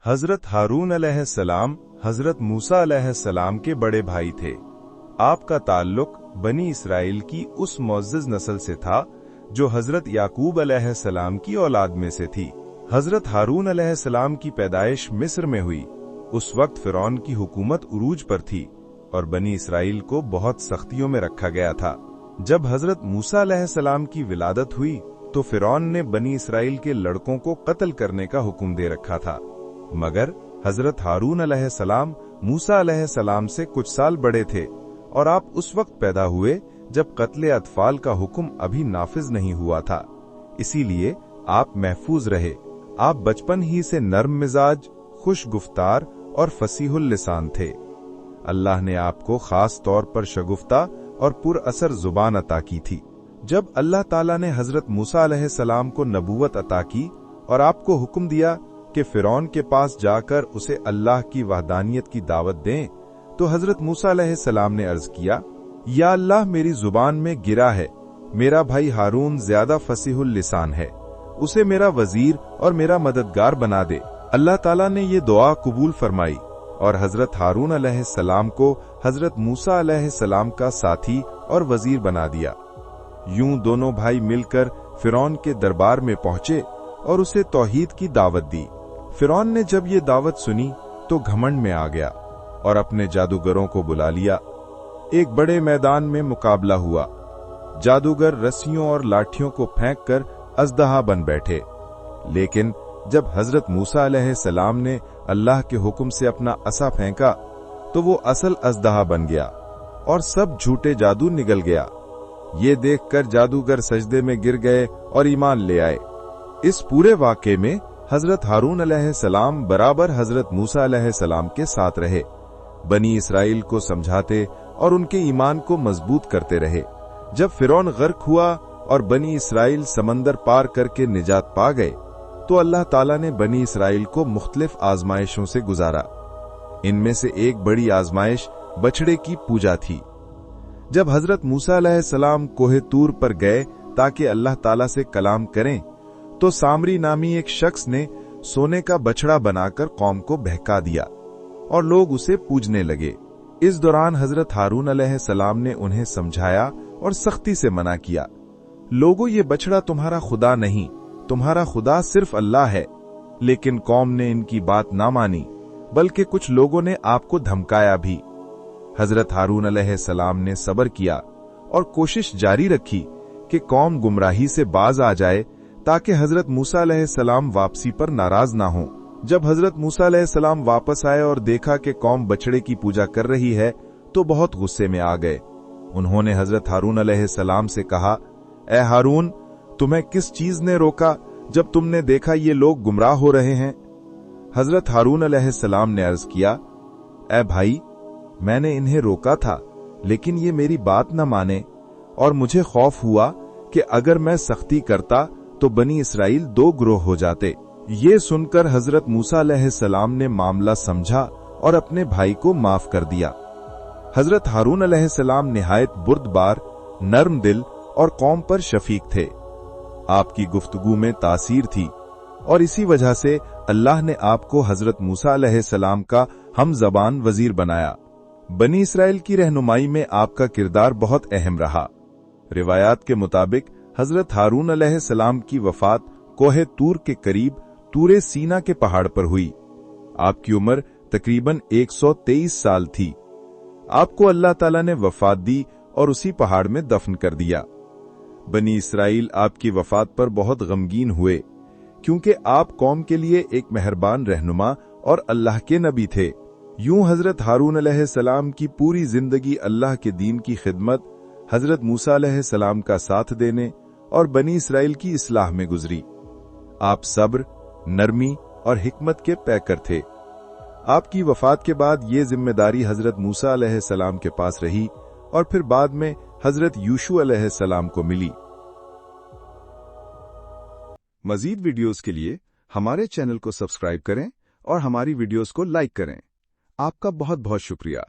हजरत हारून अलैहिस्सलाम हजरत मूसा अलैहिस्सलाम के बड़े भाई थे। आपका ताल्लुक बनी इसराइल की उस मुअज़्ज़ज़ नस्ल से था जो हजरत याकूब अलैहिस्सलाम की औलाद में से थी। हजरत हारून अलैहिस्सलाम की पैदाइश मिस्र में हुई। उस वक्त फिरौन की हुकूमत उरूज पर थी और बनी इसराइल को बहुत सख्तियों में रखा गया था। जब हजरत मूसा अलैहिस्सलाम की विलादत हुई तो फिरौन ने बनी इसराइल के लड़कों को कत्ल करने का हुक्म दे रखा था, मगर हजरत हारून अलैहिस्सलाम मूसा अलैहिस्सलाम से कुछ साल बड़े थे और आप उस वक्त पैदा हुए जब कत्ले अतफाल का हुक्म अभी नाफिज नहीं हुआ था। इसीलिए आप महफूज रहे। आप बचपन ही से नर्म मिजाज, खुश गुफ्तार और फसीहुल लिसान थे। अल्लाह ने आपको खास तौर पर शगुफ्ता और पुरअसर जुबान अता की थी। जब अल्लाह ताला ने हजरत मूसा अलैहिस्सलाम को नबूवत अता की और आपको हुक्म दिया कि फिरौन के पास जाकर उसे अल्लाह की वहदानियत की दावत दें, तो हजरत मूसा अलैहिस्सलाम ने अर्ज किया, या अल्लाह, मेरी जुबान में गिरा है, मेरा भाई हारून ज्यादा फसीहुल लिसान है, उसे मेरा वजीर और मेरा मददगार बना दे। अल्लाह ताला ने ये दुआ कबूल फरमाई और हजरत हारून अलैहिस्सलाम को हजरत मूसा अलैहिस्सलाम का साथी और वजीर बना दिया। यूं दोनों भाई मिलकर फिरौन के दरबार में पहुंचे और उसे तौहीद की दावत दी। फिरौन ने जब ये दावत सुनी तो घमंड में आ गया और अपने जादूगरों को बुला लिया। एक बड़े मैदान में मुकाबला हुआ। जादूगर रस्सियों और लाठियों को फेंककर अजदहा बन बैठे, लेकिन जब हजरत मूसा अलैहिस्सलाम ने अल्लाह के हुक्म से अपना असा फेंका तो वो असल अजदहा बन गया और सब झूठे जादू निगल गया। ये देखकर जादूगर सजदे में गिर गए और ईमान ले आए। इस पूरे वाक़े में हजरत हारून अलैहिस्सलाम बराबर हजरत मूसा अलैहिस्सलाम के साथ रहे, बनी इसराइल को समझाते और उनके ईमान को मजबूत करते रहे। जब फिरौन गर्क हुआ और बनी इसराइल समंदर पार करके निजात पा गए तो अल्लाह ताला ने बनी इसराइल को मुख्तलिफ आजमाइशों से गुजारा। इनमें से एक बड़ी आजमाइश बछड़े की पूजा थी। जब हजरत मूसा अलैहिस्सलाम कोहे तूर पर गए ताकि अल्लाह ताला से कलाम करें, तो सामरी नामी एक शख्स ने सोने का बछड़ा बनाकर कौम को बहका दिया और लोग उसे पूजने लगे। इस दौरान हजरत हारून अलैहिस्सलाम ने उन्हें समझाया और सख्ती से मना किया, लोगों, ये बछड़ा तुम्हारा खुदा नहीं, तुम्हारा खुदा सिर्फ अल्लाह है। लेकिन कौम ने इनकी बात ना मानी, बल्कि कुछ लोगों ने आपको धमकाया भी। हजरत हारून अलैहिस्सलाम ने सब्र किया और कोशिश जारी रखी कि कौम गुमराही से बाज आ जाए ताकि हजरत मूसा अलैहिस्सलाम वापसी पर नाराज ना हो। जब हजरत मूसा अलैहिस्सलाम वापस आए और देखा कि कौम बछड़े की पूजा कर रही है तो बहुत गुस्से में आ गए। उन्होंने हजरत हारून अलैहिस्सलाम से कहा, ए हारून, तुम्हें किस चीज ने रोका जब तुमने देखा ये लोग गुमराह हो रहे हैं? हजरत हारून अलैहिस्सलाम ने अर्ज किया, ए भाई, मैंने इन्हें रोका था, लेकिन ये मेरी न न माने और मुझे खौफ हुआ कि अगर मैं सख्ती करता तो बनी इसराइल दो ग्रोह हो जाते। ये सुनकर हजरत मूसा अलैहिस्सलाम ने मामला समझा और अपने भाई को माफ कर दिया। हजरत हारून अलैहिस्सलाम निहायत बुर्दबार, नर्म दिल और कौम पर शफीक थे। आपकी गुफ्तगू में तासीर थी और इसी वजह से अल्लाह ने आपको हजरत मूसा अलैहिस्सलाम का हम ज़बान वजीर बनाया। बनी इसराइल की रहनुमाई में आपका किरदार बहुत अहम रहा। रिवायात के मुताबिक हजरत हारून अलैहिस्सलाम की वफात कोहे तूर के करीब तूरे सीना के पहाड़ पर हुई। आपकी उम्र तकरीबन 123 साल थी। आपको अल्लाह ताला ने वफात दी और उसी पहाड़ में दफन कर दिया। बनी इसराइल आपकी वफात पर बहुत गमगीन हुए, क्योंकि आप कौम के लिए एक मेहरबान रहनुमा और अल्लाह के नबी थे। यूं हजरत हारून अलैहिस्सलाम की पूरी जिंदगी अल्लाह के दीन की खिदमत, हजरत मूसा अलैहिस्सलाम का साथ देने और बनी इसराइल की इस्लाह में गुजरी। आप सब्र, नरमी और हिकमत के पैकर थे। आपकी वफात के बाद ये जिम्मेदारी हजरत मूसा अलैहिस्सलाम के पास रही और फिर बाद में हजरत यूशु अलैहिस्सलाम को मिली। मजीद वीडियोस के लिए हमारे चैनल को सब्सक्राइब करें और हमारी वीडियोस को लाइक करें। आपका बहुत बहुत शुक्रिया।